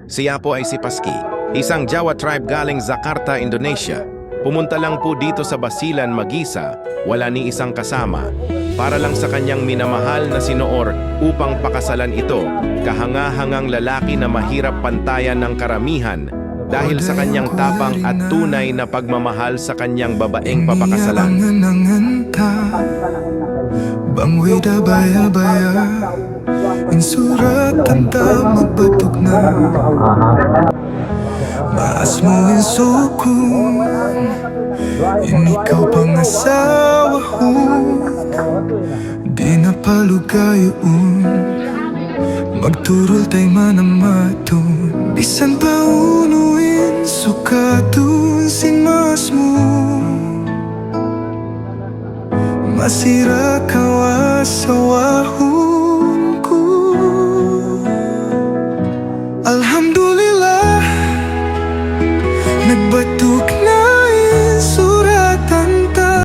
Siya po ay si Paski, isang Jawa tribe galing Jakarta, Indonesia. Pumunta lang po dito sa Basilan mag-isa, wala ni isang kasama, para lang sa kanyang minamahal na si Noor upang pakasalan ito, kahangahangang lalaki na mahirap pantayan ng karamihan dahil sa kanyang tapang at tunay na pagmamahal sa kanyang babaeng papakasalan. Bangway da baya-baya insurat tanda magbatok na maas mo ang suko ikaw pangasawa ko di na palugayon magturol tay manamatun bisan pa unuin sukatun sinmas mo masira kawasawahon ko Alhamdulillah nagbatuk